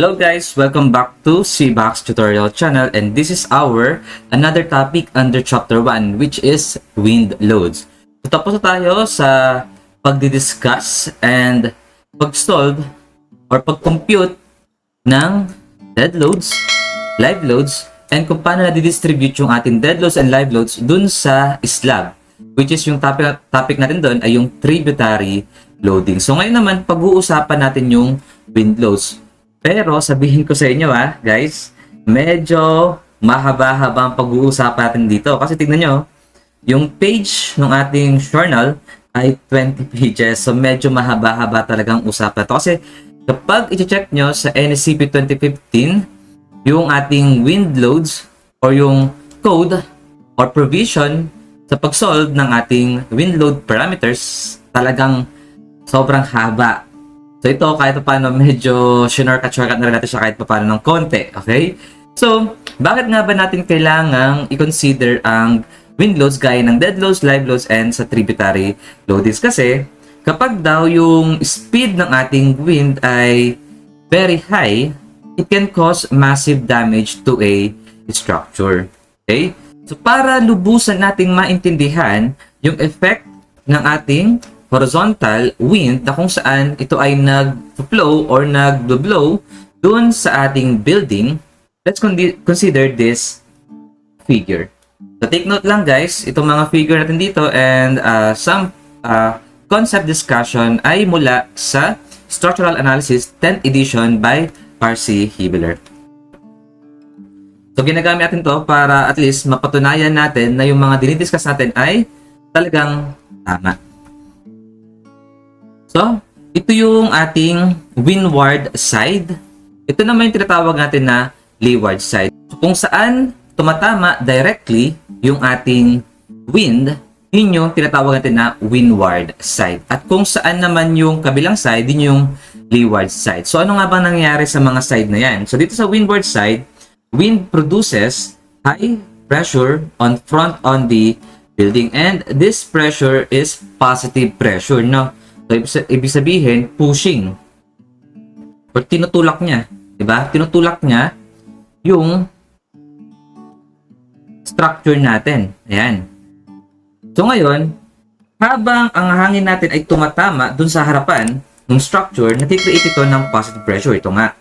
Hello guys, welcome back to CBox Tutorial Channel, and this is our another topic under chapter 1, which is wind loads. So, tapos na tayo sa pagdi-discuss and pag-solve or pag-compute ng dead loads, live loads, and kung paano na-distribute yung ating dead loads and live loads dun sa slab, which is yung topic natin dun ay yung tributary loading. So ngayon naman, pag-uusapan natin yung wind loads. Pero sabihin ko sa inyo guys, medyo mahaba-haba ang pag-uusapan natin dito. Kasi tignan nyo, yung page ng ating journal ay 20 pages. So medyo mahaba-haba talagang usapan ito. Kasi kapag i-check nyo sa NSCP 2015, yung ating wind loads or yung code or provision sa pag-solve ng ating wind load parameters, talagang sobrang haba. So ito kahit paano medyo shortcut na rin natin siya kahit paano ng konti, okay? So, bakit nga ba natin kailangang i-consider ang wind loads gaya ng dead loads, live loads, and sa tributary loadings? Kasi kapag daw yung speed ng ating wind ay very high, it can cause massive damage to a structure, okay? So para lubusan nating maintindihan yung effect ng ating horizontal wind na kung saan ito ay nag-flow or nag-blow dun sa ating building, let's consider this figure. So take note lang guys, itong mga figure natin dito and some concept discussion ay mula sa Structural Analysis 10th edition by R.C. Hibbeler. So ginagamit natin to para at least mapatunayan natin na yung mga dinidiscuss natin ay talagang tama. So, ito yung ating windward side. Ito naman yung tinatawag natin na leeward side. So, kung saan tumatama directly yung ating wind, yun yung tinatawag natin na windward side. At kung saan naman yung kabilang side, yun yung leeward side. So, ano nga bang nangyayari sa mga side na yan? So, dito sa windward side, wind produces high pressure on front on the building. And this pressure is positive pressure, no? So, ibig sabihin, pushing. Or tinutulak niya. Diba? Tinutulak niya yung structure natin. Ayan. So, ngayon, habang ang hangin natin ay tumatama dun sa harapan ng structure, nati-create ito ng positive pressure. Ito nga.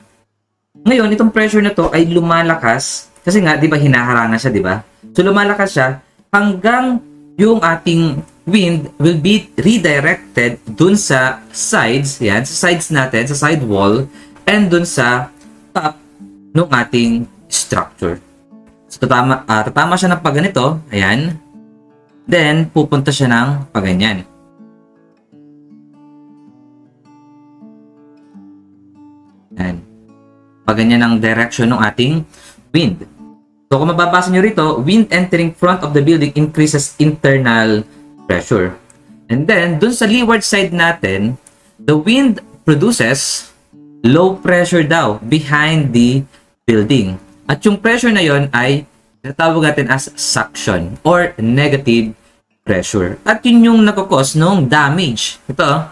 Ngayon, itong pressure na to ay lumalakas. Kasi nga, di ba, hinaharangan siya, di ba? So, lumalakas siya hanggang yung ating wind will be redirected dun sa sides, yan, sa sides natin, sa side wall, and dun sa top ng ating structure. So, tatama siya ng pagganito, ayan, then, pupunta siya ng paganyan. Ayan. Paganyan ang direction ng ating wind. So, kung mababasa nyo rito, wind entering front of the building increases internal pressure. And then, dun sa leeward side natin, the wind produces low pressure daw behind the building. At yung pressure na yon ay natawag natin as suction or negative pressure. At yun yung nagkakos ng damage. Ito,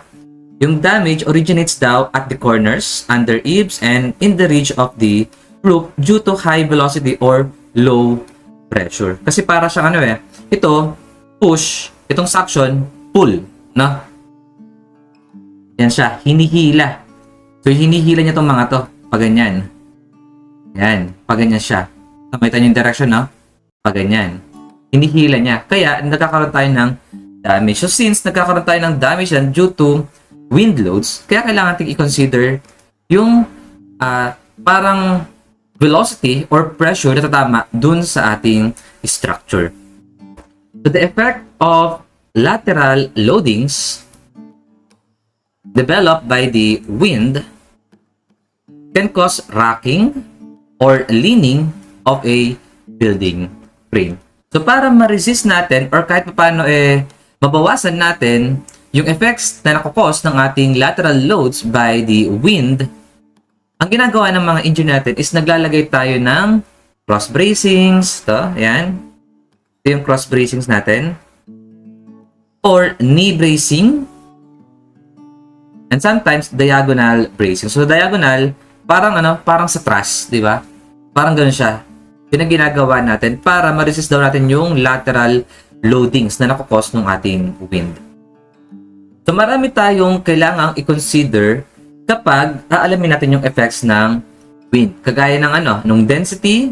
yung damage originates daw at the corners, under eaves, and in the ridge of the roof due to high velocity or low pressure. Kasi para siyang ito, push, itong suction, pull, no? Yan siya, hinihila. So, hinihila niya itong mga to, paganyan. Yan, paganyan siya. Nakita niyo yung direction, no? Paganyan. Hinihila niya. Kaya, nagkakaroon tayo ng damage. So, since nagkakaroon tayo ng damage yan due to wind loads, kaya kailangan natin i-consider yung parang velocity or pressure na tatama dun sa ating structure. So the effect of lateral loadings developed by the wind can cause rocking or leaning of a building frame. So para ma-resist natin or kahit paano mabawasan natin yung effects na nakakos ng ating lateral loads by the wind, ang ginagawa ng mga engineer natin is naglalagay tayo ng cross bracings. Ito, ayan. Ito yung cross bracings natin. Or knee bracing. And sometimes diagonal bracing. So diagonal, parang sa truss, di ba? Parang ganoon siya. Yun ang ginagawa natin para ma-resist daw natin yung lateral loadings na nakakos ng ating wind. So marami tayong kailangang i-consider kapag aalamin natin yung effects ng wind. Kagaya ng nung density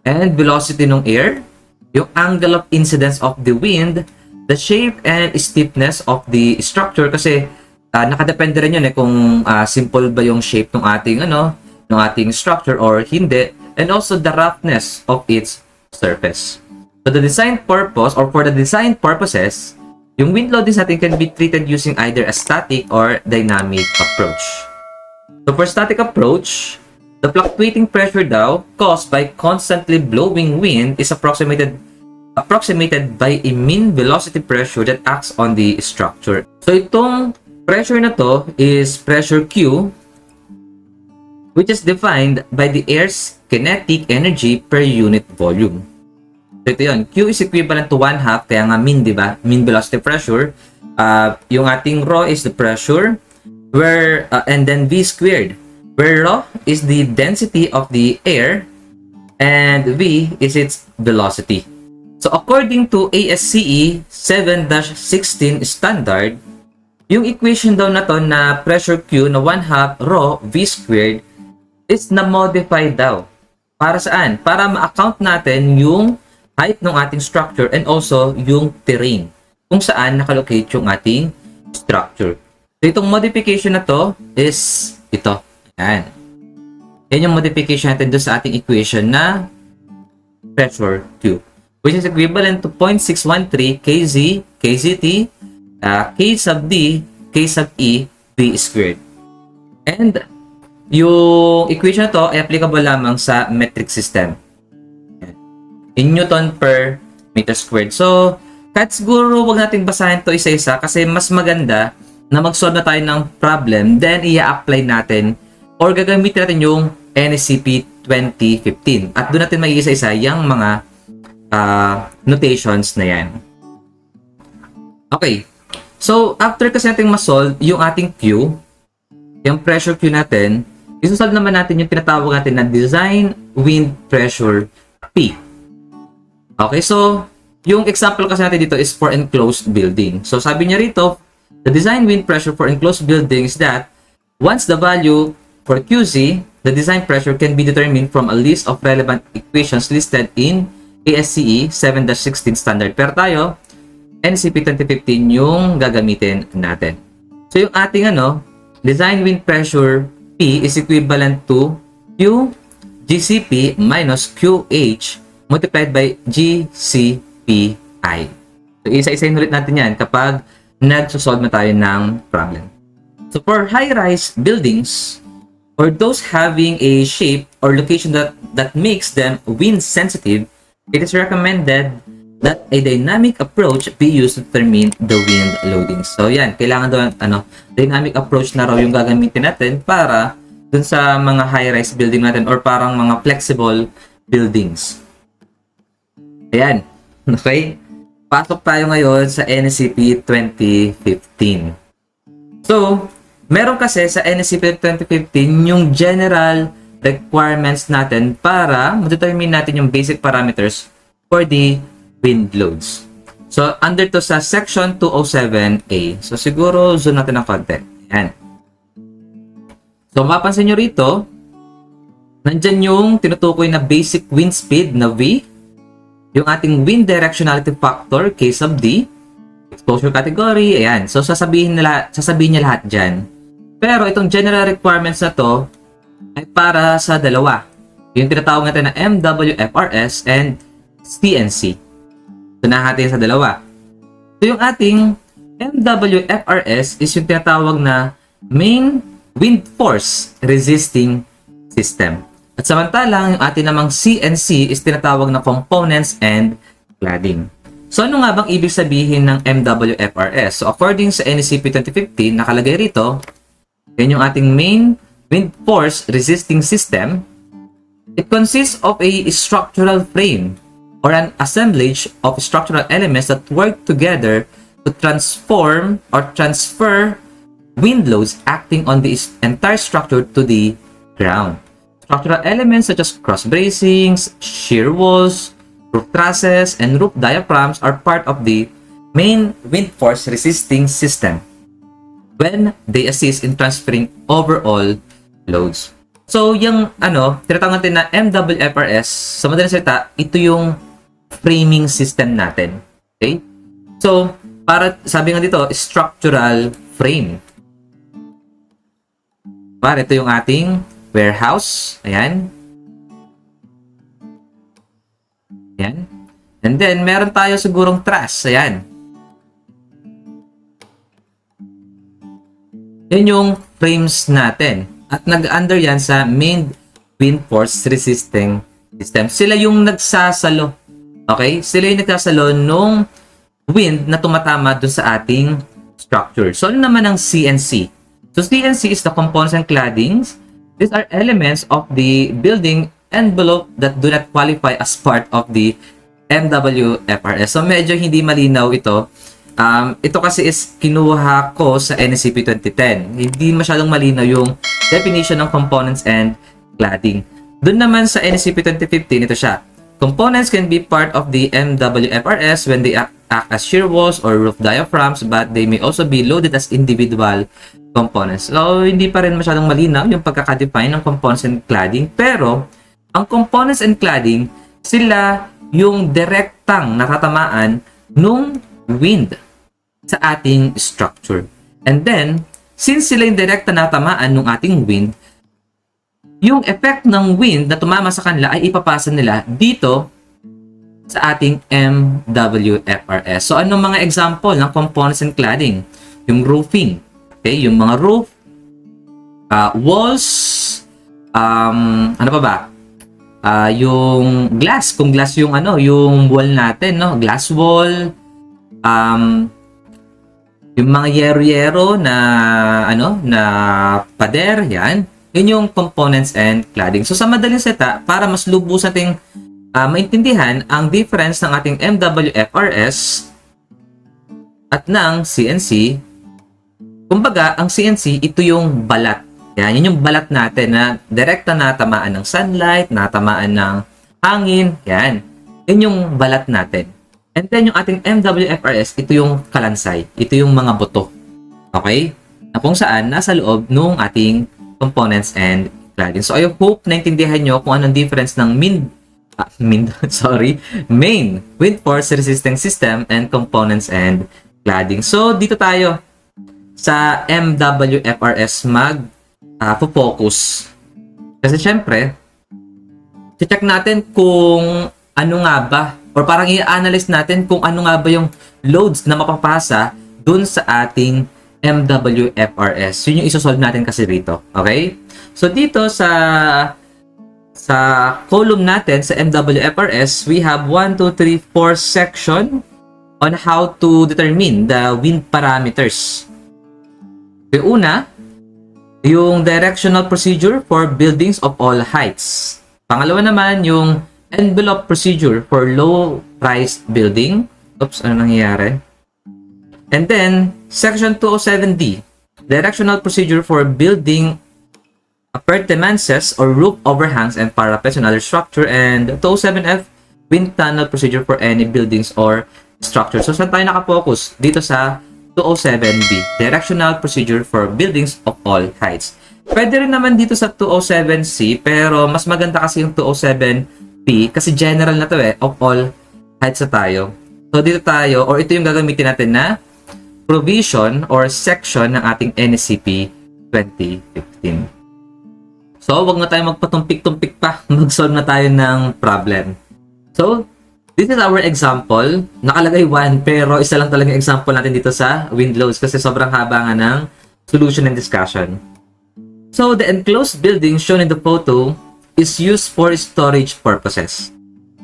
and velocity ng air, yung angle of incidence of the wind, the shape and stiffness of the structure kasi nakadepende rin yun kung simple ba yung shape ng ating ng ating structure or hindi, and also the roughness of its surface. So the design purpose or for the design purposes, yung wind loadings natin can be treated using either a static or dynamic approach. So for static approach, the fluctuating pressure daw caused by constantly blowing wind is approximated by a mean velocity pressure that acts on the structure. So itong pressure na to is pressure Q, which is defined by the air's kinetic energy per unit volume. So ito yun, Q is equivalent to 1/2, kaya nga mean, di ba? Mean velocity pressure. Yung ating rho is the pressure, and then V squared, where rho is the density of the air, and V is its velocity. So according to ASCE 7-16 standard, yung equation daw na to na pressure Q na 1/2 rho V squared is na-modify daw. Para saan? Para ma-account natin yung height ng ating structure and also yung terrain kung saan nakalocate yung ating structure. So itong modification na to is ito. Yan. Yan yung modification natin doon sa ating equation na pressure Q, which is equivalent to 0.613 kz, kzt, k sub d, k sub e, v squared. And yung equation na to ay applicable lamang sa metric system. In Newton per meter squared. So, kahit siguro wag nating basahin to isa-isa kasi mas maganda na mag-solve na tayo ng problem, then i-apply natin or gagamitin natin yung NSCP 2015. At doon natin mag-isa-isa yung mga notations na yan. Okay. So, after kasi natin ma-solve yung ating Q, yung pressure Q natin, isosolve naman natin yung tinatawag natin na design wind pressure P. Okay, so yung example kasi natin dito is for enclosed building. So sabi niya rito, the design wind pressure for enclosed building is that once the value for QZ, the design pressure can be determined from a list of relevant equations listed in ASCE 7-16 standard. Pero tayo, NCP 2015 yung gagamitin natin. So yung ating design wind pressure P is equivalent to Q GCP minus QH multiplied by GCPI. So, isa-isahin ulit natin yan kapag nagsosolve na tayo ng problem. So, for high-rise buildings, or those having a shape or location that makes them wind-sensitive, it is recommended that a dynamic approach be used to determine the wind loading. So, yan. Kailangan doon, dynamic approach na raw yung gagamitin natin para dun sa mga high-rise building natin or parang mga flexible buildings. Ayan. Okay? Pasok tayo ngayon sa NSCP 2015. So, meron kasi sa NSCP 2015 yung general requirements natin para ma-determine natin yung basic parameters for the wind loads. So, under to sa section 207A. So, siguro zoom natin ng konti. Ayan. So, mapansin nyo rito, nandyan yung tinutukoy na basic wind speed na V, yung ating wind directionality factor, K sub D, exposure category, ayan. So, sasabihin niya lahat dyan. Pero itong general requirements na to ay para sa dalawa. Yung tinatawag natin na MWFRS and CNC. So, nahatin sa dalawa. So, yung ating MWFRS is yung tinatawag na Main Wind Force Resisting System. At samantalang, yung ating namang CNC is tinatawag na Components and Cladding. So, ano nga bang ibig sabihin ng MWFRS? So, according sa NSCP 2015, nakalagay rito, yan yung ating Main Wind Force Resisting System. It consists of a structural frame or an assemblage of structural elements that work together to transform or transfer wind loads acting on the entire structure to the ground. Structural elements such as cross bracings, shear walls, roof trusses, and roof diaphragms are part of the main wind force resisting system when they assist in transferring overall loads. So, yung tinatawag natin na MWFRS, sa madaling salita, ito yung framing system natin. Okay? So, para sabi nga dito, structural frame. Para ito yung ating warehouse. Ayan. Ayan. And then, meron tayo sigurong truss. Ayan. Yan yung frames natin. At nag-under yan sa main wind force resisting system. Sila yung nagsasalo. Okay? Sila yung nagsasalo nung wind na tumatama dun sa ating structure. So, ano naman ang CNC? So, CNC is the components and claddings. These are elements of the building envelope that do not qualify as part of the MWFRS. So, medyo hindi malinaw ito. Ito kasi is kinuha ko sa NSCP 2010. Hindi masyadong malinaw yung definition ng components and cladding. Doon naman sa NSCP 2015, ito siya. Components can be part of the MWFRS when they act as shear walls or roof diaphragms, but they may also be loaded as individual components. So, hindi pa rin masyadong malinaw yung pagkakadefine ng components and cladding. Pero, ang components and cladding, sila yung direktang natatamaan nung wind sa ating structure. And then, since sila yung direkta natamaan ng ating wind, yung effect ng wind na tumama sa kanila ay ipapasa nila dito sa ating MWFRS. So, anong mga example ng components and cladding? Yung roofing. Okay? Yung mga roof, walls, ano pa ba? Yung glass. Kung glass yung yung wall natin, no? Glass wall, yung mga yero-yero na na pader, yan. Yun yung components and cladding. So sa madaling salita, para mas lubos nating maintindihan ang difference ng ating MWFRS at ng CNC, kumbaga, ang CNC, ito yung balat. Yan, yun yung balat natin na direkta natamaan ng sunlight, natamaan ng hangin, yan. Yun yung balat natin. And then, yung ating MWFRS, ito yung kalansay. Ito yung mga buto. Okay? Na kung saan, nasa loob ng ating components and cladding. So, I hope naintindihan nyo kung anong difference ng main wind force resisting system and components and cladding. So, dito tayo sa MWFRS focus. Kasi syempre, check natin kung ano nga ba, or parang i-analyze natin kung ano nga ba yung loads na mapapasa dun sa ating MWFRS. Yun yung isosolve natin kasi rito. Okay? So, dito sa column natin, sa MWFRS, we have 1, 2, 3, 4 section on how to determine the wind parameters. Yung una, yung directional procedure for buildings of all heights. Pangalawa naman, yung envelope procedure for low-rise building. Oops, ano nangyayari? And then, section 207D, directional procedure for building appurtenances or roof overhangs and parapets and other structure. And 207F, wind tunnel procedure for any buildings or structure. So, saan tayo nakafocus? Dito sa 207B, directional procedure for buildings of all heights. Pwede rin naman dito sa 207C, pero mas maganda kasi yung 207P kasi general na to of all heights na tayo. So, dito tayo, or ito yung gagamitin natin na provision or section ng ating NSCP 2015. So, wag na tayo magpatumpik-tumpik pa. Mag-solve na tayo ng problem. So, this is our example. Nakalagay 1, pero isa lang talaga example natin dito sa wind loads kasi sobrang haba nga ng solution and discussion. So, the enclosed building shown in the photo is used for storage purposes.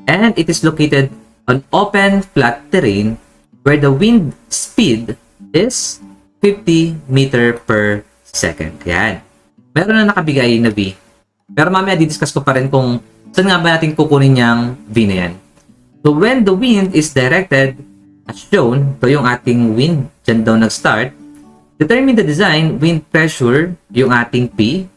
And it is located on open, flat terrain where the wind speed is 50 meter per second. Yan. Meron na nakabigay na V. Pero mamaya di-discuss ko pa rin kung saan nga ba natin kukunin yung V na yan. So, when the wind is directed as shown, ito yung ating wind, dyan daw nag-start, determine the design wind pressure, yung ating P,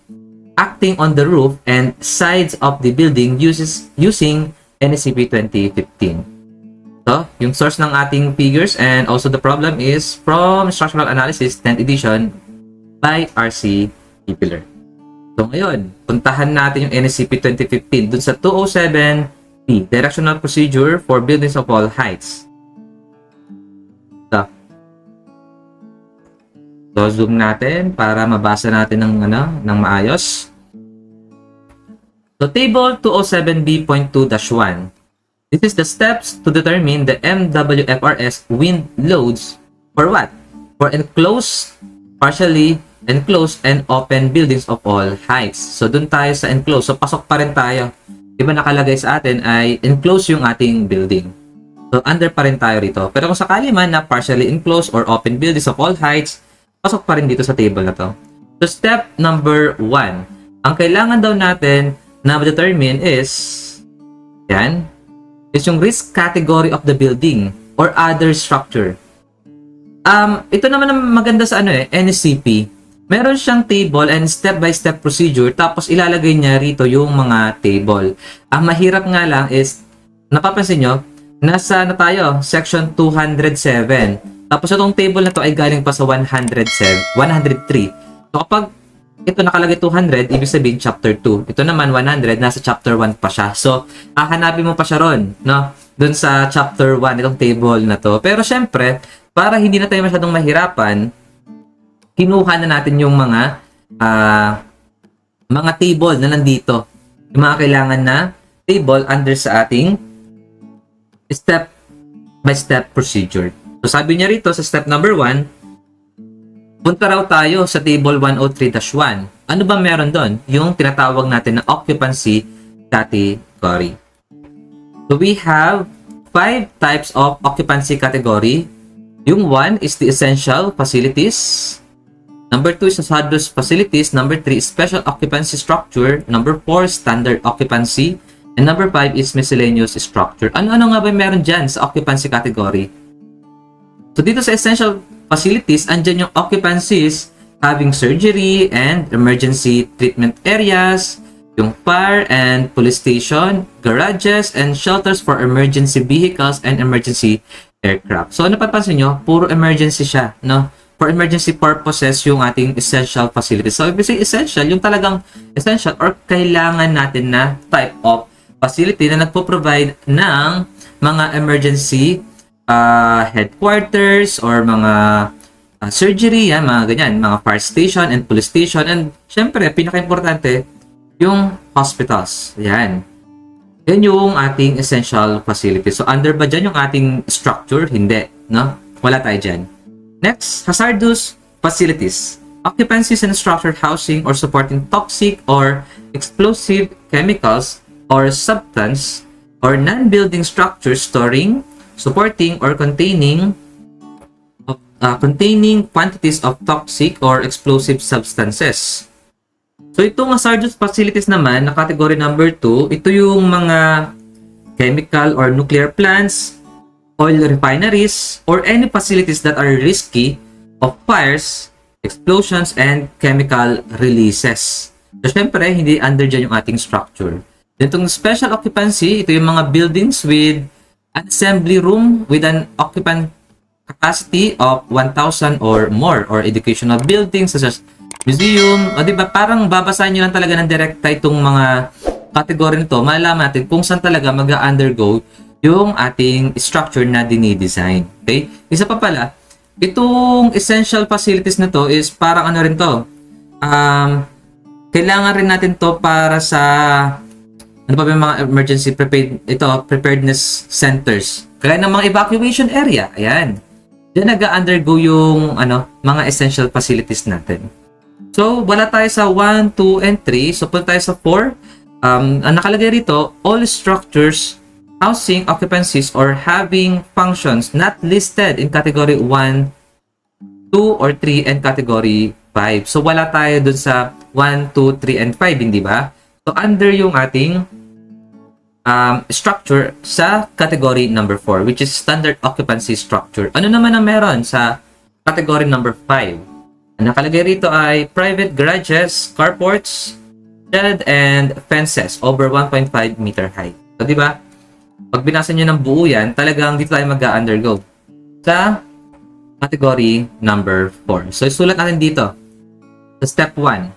acting on the roof and sides of the building using NSCP 2015. So, yung source ng ating figures and also the problem is from Structural Analysis 10th edition by R.C. Kipler. So, ngayon, puntahan natin yung NSCP 2015 dun sa 207B, Directional Procedure for Buildings of All Heights. So, zoom natin para mabasa natin ng maayos. So, table 207B.2-1. This is the steps to determine the MWFRS wind loads for what? For enclosed, partially enclosed, and open buildings of all heights. So, dun tayo sa enclosed. So, pasok pa rin tayo. Diba nakalagay sa atin ay enclosed yung ating building. So, under pa rin tayo rito. Pero kung sakali man na partially enclosed or open buildings of all heights, pasok pa rin dito sa table na to. So, step number 1. Ang kailangan daw natin na ma-determine is yung risk category of the building or other structure. Ito naman ang maganda sa NSCP. Meron siyang table and step-by-step procedure tapos ilalagay niya rito yung mga table. Ang mahirap nga lang is, napapansin nyo, nasa na tayo? Section 207. Tapos itong table na to ay galing pa sa 103. So kapag ito nakalagay 200, ibig sabihin chapter 2. Ito naman 100, nasa chapter 1 pa siya. So, hahanapin mo pa siya ron, no? Doon sa chapter 1, itong table na to. Pero syempre, para hindi na tayo masyadong mahirapan, kinuha na natin yung mga table na nandito. Yung mga kailangan na table under sa ating step-by-step procedure. So, sabi niya rito sa step number 1, punta raw tayo sa table 103-1. Ano ba meron doon? Yung tinatawag natin na occupancy category. So, we have 5 types of occupancy category. Yung 1 is the essential facilities. Number 2 is hazardous facilities. Number 3 is special occupancy structure. Number 4, standard occupancy. And number 5 is miscellaneous structure. Ano-ano nga ba meron dyan sa occupancy category? So, dito sa essential facilities, andyan yung occupancies having surgery and emergency treatment areas, yung fire and police station, garages, and shelters for emergency vehicles and emergency aircraft. So, napapansin nyo, puro emergency siya, no? For emergency purposes, yung ating essential facilities. So, ibig sabihin essential, yung talagang essential or kailangan natin na type of facility na nagpo-provide ng mga emergency headquarters or mga surgery, mga ganyan, mga fire station and police station, and syempre, pinaka-importante, yung hospitals. Yan yung ating essential facility. So, under ba dyan yung ating structure? Hindi, no? Wala tayo dyan. Next, hazardous facilities. Occupancies and structured housing or supporting toxic or explosive chemicals or substance or non-building structures storing, supporting, or containing quantities of toxic or explosive substances. So, itong hazardous facilities naman, na category number 2, ito yung mga chemical or nuclear plants, oil refineries, or any facilities that are risky of fires, explosions, and chemical releases. So, syempre, hindi under dyan yung ating structure. Itong special occupancy, ito yung mga buildings with an assembly room with an occupant capacity of 1,000 or more, or educational buildings such as museum. O diba, parang babasahin nyo lang talaga ng direkta itong mga category nito, malalaman natin kung saan talaga mag-undergo yung ating structure na dinidesign. Okay? Isa pa pala, itong essential facilities na to is parang ano rin to, kailangan rin natin to para sa ano pa ba yung mga emergency preparedness centers. Kaya ng mga evacuation area. Ayan. Diyan nag-undergo yung mga essential facilities natin. So, wala tayo sa 1, 2, and 3. So, punta tayo sa 4. Ang nakalagay rito, all structures, housing, occupancies, or having functions not listed in category 1, 2, or 3, and category 5. So, wala tayo dun sa 1, 2, 3, and 5, hindi ba? So, under yung ating structure sa category number 4, which is standard occupancy structure. Ano naman ang meron sa category number 5? Ang nakalagay rito ay private garages, carports, shed and fences over 1.5 meter high. So, di ba? Pag binasa nyo ng buo yan, talagang dito tayo mag-undergo sa category number 4. So, isulat natin dito sa step 1.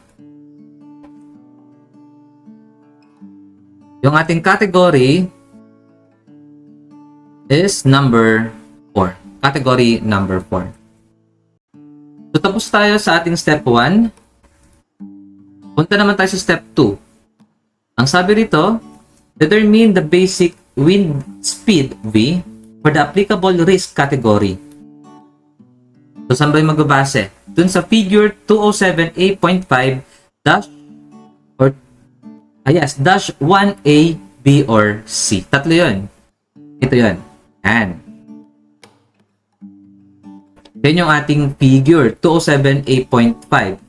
Yung ating category is number 4. Category number 4. So, tapos tayo sa ating step 1. Punta naman tayo sa step 2. Ang sabi rito, determine the basic wind speed V for the applicable risk category. So, saan ba yung magbabase? Dun sa figure 207A.5 dash or dash 1A, B, or C. Tatlo yun. Ito yun. Yan. Yan yung ating figure 207A.5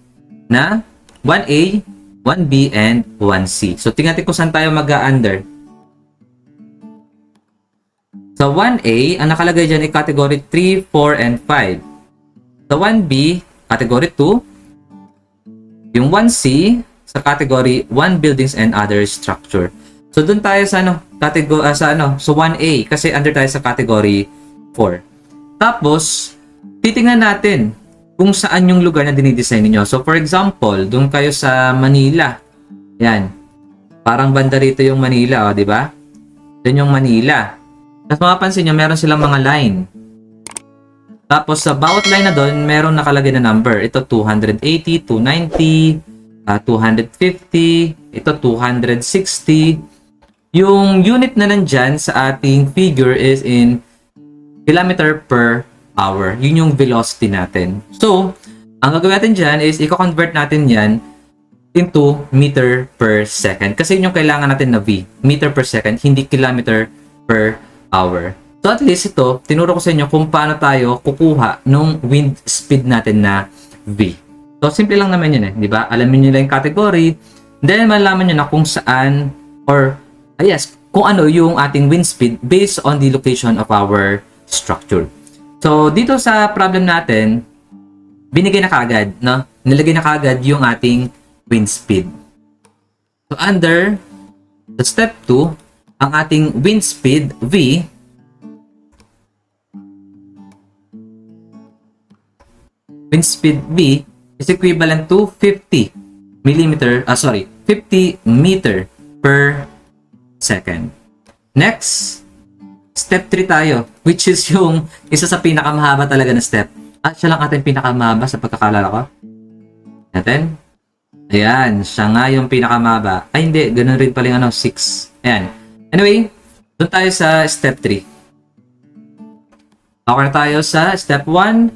na 1A, 1B, and 1C. So, tingnan natin kung saan tayo mag-under. Sa 1A, ang nakalagay dyan ay category 3, 4, and 5. Sa 1B, category 2. Yung 1C, sa category 1 buildings and other structure. So, dun tayo sa so 1A, kasi under tayo sa category 4. Tapos, titingnan natin kung saan yung lugar na dinidesign niyo. So, for example, dun kayo sa Manila. Yan. Parang banda rito yung Manila, di ba? Dun yung Manila. Tapos mapapansin nyo, meron silang mga line. Tapos sa bawat line na doon, meron nakalagay na number. Ito 280, 290, 250, ito 260. Yung unit na nandyan sa ating figure is in kilometer per hour. Yun yung velocity natin. So, ang gagawin natin dyan is i-convert natin yan into meter per second. Kasi yun yung kailangan natin na V. Meter per second, hindi kilometer per hour. So at least ito, tinuro ko sa inyo kung paano tayo kukuha nung wind speed natin na V. So simple lang naman yun di ba? Alamin nyo lang yung category, then malaman nyo na kung saan or kung ano yung ating wind speed based on the location of our structure. So dito sa problem natin, binigay na kaagad, no? Nilagay na kaagad yung ating wind speed. So under the step 2, ang ating wind speed V is equivalent to 50 meter per second. Next, step 3 tayo, which is yung isa sa pinakamahaba talaga na step. Siya lang ating pinakamahaba sa pagkakalala ko. Natin. Ayan, siya nga yung pinakamahaba. Ay hindi, ganun rin pala yung 6. Ayan. Anyway, doon tayo sa step 3. Okay na tayo sa step 1.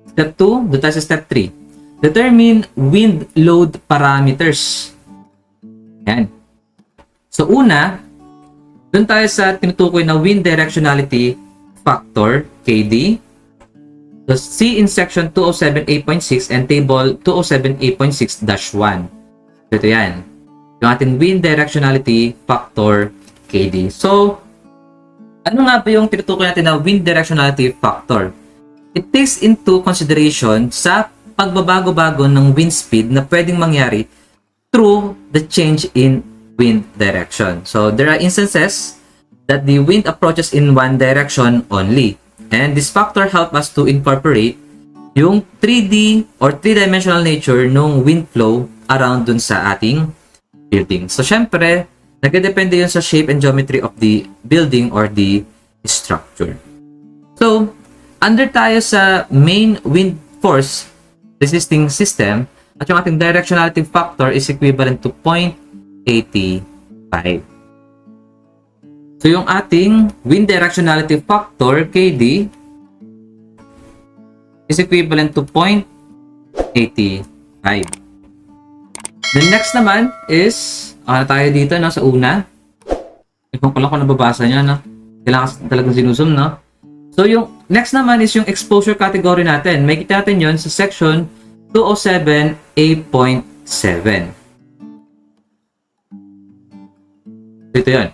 Step 2, doon tayo sa step 3. Determine wind load parameters. Yan. So, una, doon tayo sa tinutukoy na wind directionality factor, KD. So, see in section 207A.6 and table 207A.6-1. So, ito yan. Yung ating wind directionality factor, KD. So, ano nga ba yung tinutukoy natin na wind directionality factor? It takes into consideration sa pagbabago-bago ng wind speed na pwedeng mangyari through the change in wind direction. So, there are instances that the wind approaches in one direction only. And this factor help us to incorporate yung 3D or 3-dimensional nature ng wind flow around dun sa ating building. So, syempre, nagdedepende yun sa shape and geometry of the building or the structure. So, under tayo sa main wind force resisting system at yung ating directionality factor is equivalent to 0.85. So, yung ating wind directionality factor, KD, is equivalent to 0.85. The next naman is, tayo dito sa una. Kung ko lang kung nababasa nyo, kailangan talagang sinusum, no? So, yung next naman is yung exposure category natin. May kita natin yun sa section 207A.7. Ito yun.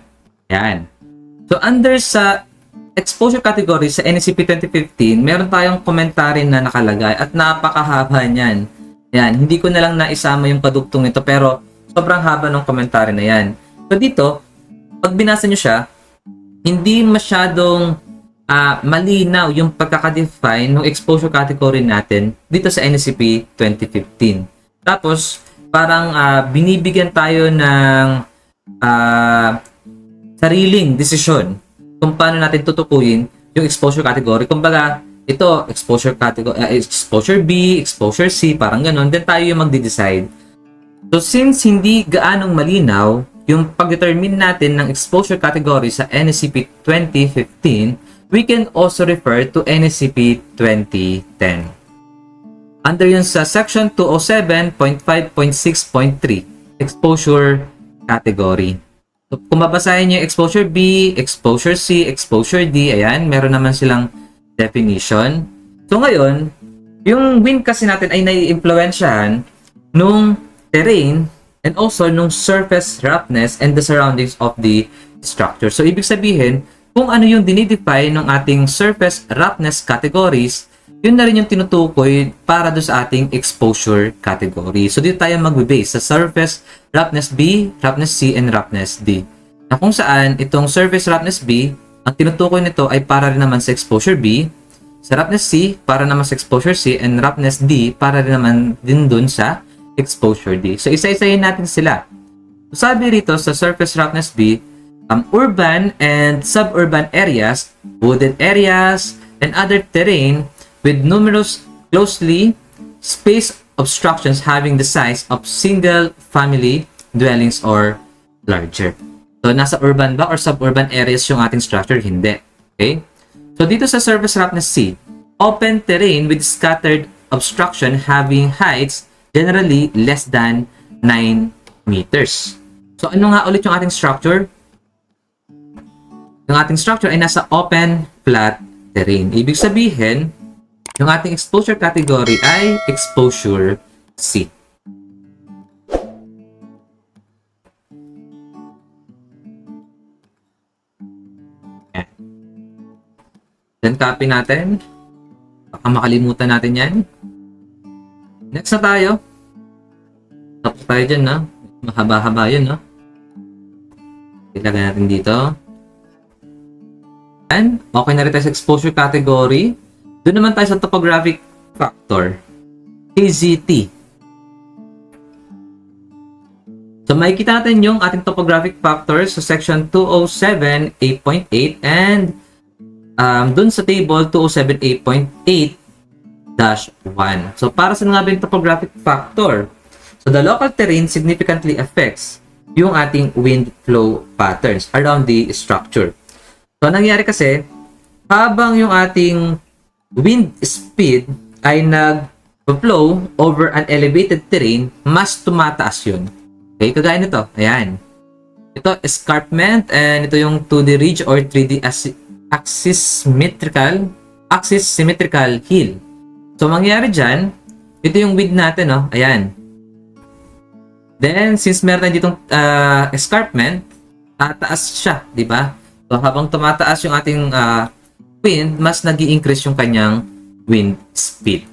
Yan. So, under sa exposure category sa NECP 2015, meron tayong komentary na nakalagay at napakahaba niyan. Yan. Hindi ko na lang naisama yung padugtong ito pero sobrang haba ng komentaryo na yan. So dito, pag binasa nyo siya, hindi masyadong malinaw yung pagkakadefine ng exposure category natin dito sa NSCP 2015. Tapos, parang binibigyan tayo ng sariling desisyon kung paano natin tutukuyin yung exposure category. Kumbaga, ito, exposure category, exposure B, exposure C, parang ganun. Then tayo yung magde-decide. So, since hindi gaanong malinaw yung pag-determine natin ng exposure category sa NSCP 2015, we can also refer to NSCP 2010. Under yun sa section 207.5.6.3, exposure category. So, kung babasahin niyo exposure B, exposure C, exposure D, ayan, meron naman silang definition. So ngayon, yung wind kasi natin ay nai-impluwensyahan nung terrain and also nung surface roughness and the surroundings of the structure. So ibig sabihin, kung ano yung dinidefine ng ating surface roughness categories, yun na rin yung tinutukoy para do sa ating exposure category. So dito tayo magbe-base sa surface roughness B, roughness C, and roughness D. Na kung saan itong surface roughness B, ang tinutukoy nito ay para rin naman sa exposure B, sa roughness C, para naman sa exposure C, and roughness D, para rin naman din dun sa exposure D. So isa-isahin natin sila. So, sabi rito sa surface roughness B, urban and suburban areas, wooded areas, and other terrain with numerous closely spaced obstructions having the size of single-family dwellings or larger. So, nasa urban ba or suburban areas yung ating structure? Hindi. Okay? So, dito sa surface roughness C, open terrain with scattered obstruction having heights generally less than 9 meters. So, ano nga ulit yung ating structure? Yung ating structure ay nasa open, flat terrain. Ibig sabihin, yung ating exposure category ay exposure C. Then copy natin. Baka makalimutan natin yan. Next na tayo. Tapos tayo dyan, no? Mahaba-haba yun, no? Ilagay natin dito. And, okay na rin tayo sa exposure category. Doon naman tayo sa topographic factor. KZT. So, makikita natin yung ating topographic factors sa section 207.8.8 and dun sa table 207.8.8-1. So, para sa nga ba yung topographic factor? So, the local terrain significantly affects yung ating wind flow patterns around the structure. So, nangyari kasi, habang yung ating wind speed ay nag-flow over an elevated terrain, mas tumataas yun. Okay, kagaya nito. Ayan. Ito, escarpment, and ito yung 2D ridge or 3D axis symmetrical hill. So, mangyari dyan, ito yung width natin, no? Ayan. Then, since meron ditong escarpment, tataas siya, di ba? So, habang tumataas yung ating wind, mas nag-i-increase yung kanyang wind speed.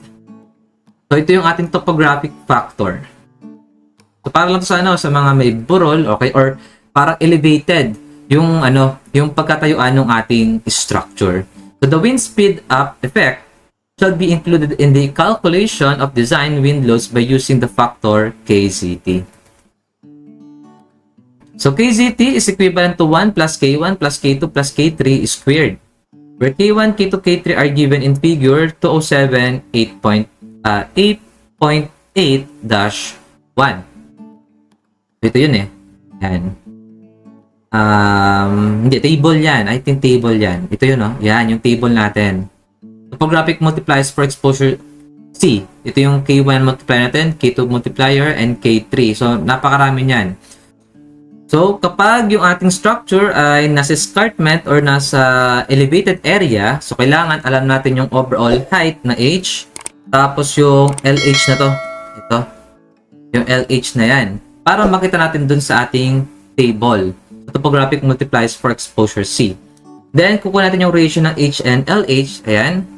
So, ito yung ating topographic factor. So, para lang sa sa mga may burol, okay, or parang elevated yung yung pagkatayuan ng ating structure. So, the wind speed up effect shall be included in the calculation of design wind loads by using the factor KZT. So, KZT is equivalent to 1 plus K1 plus K2 plus K3 squared, where K1, K2, K3 are given in figure 207.8.8-1. Ito yun eh. Yan. Hindi, table yan. I think table yan. Ito yun, no? Yan, yung table natin. Topographic multipliers for exposure C. Ito yung K1 multiplier natin, K2 multiplier, and K3. So, napakarami yan. So, kapag yung ating structure ay nasa escarpment or nasa elevated area, so kailangan alam natin yung overall height na H, tapos yung LH na to. Ito. Yung LH na yan. Para makita natin dun sa ating table. Topographic multipliers for exposure C. Then, kukuha natin yung ratio ng H and LH. Ayan.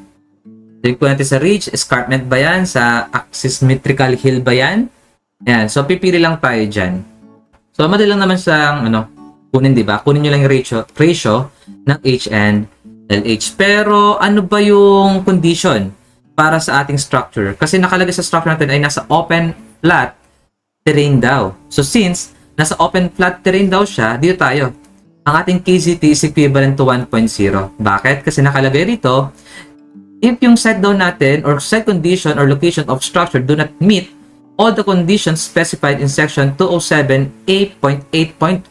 Then, kukuha natin sa ridge, escarpment ba yan? Sa axis symmetrical hill ba yan? Ayan. So, pipili lang tayo dyan. So, madali lang naman siyang, kunin, di ba? Kunin nyo lang yung ratio ng H and LH. Pero, ano ba yung condition para sa ating structure? Kasi nakalagay sa structure natin ay nasa open flat terrain daw. So, since nasa open flat terrain daw siya, dito tayo. Ang ating KZT is equivalent to 1.0. Bakit? Kasi nakalagay rito, if yung site daw natin or site condition or location of structure do not meet all the conditions specified in section 207A.8.1,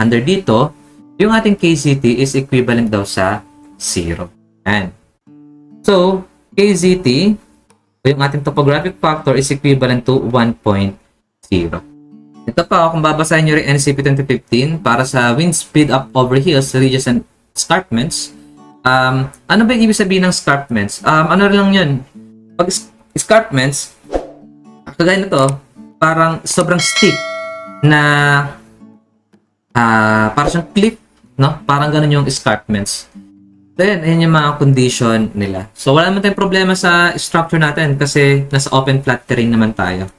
under dito, yung ating KZT is equivalent daw sa 0. Yan. So, KZT, yung ating topographic factor is equivalent to 1.0. Ito pa, kung babasahin nyo rin NCP 2015 para sa wind speed up over hills, ridges, and escarpments. Ano ba yung ibig sabihin ng escarpments? Ano lang yun? Pag escarpments, kagaya na to, parang sobrang steep na parang siyang cliff, no? Parang ganun yung escarpments. So, yan yung mga condition nila. So, wala naman tayong problema sa structure natin kasi nasa open flat terrain naman tayo.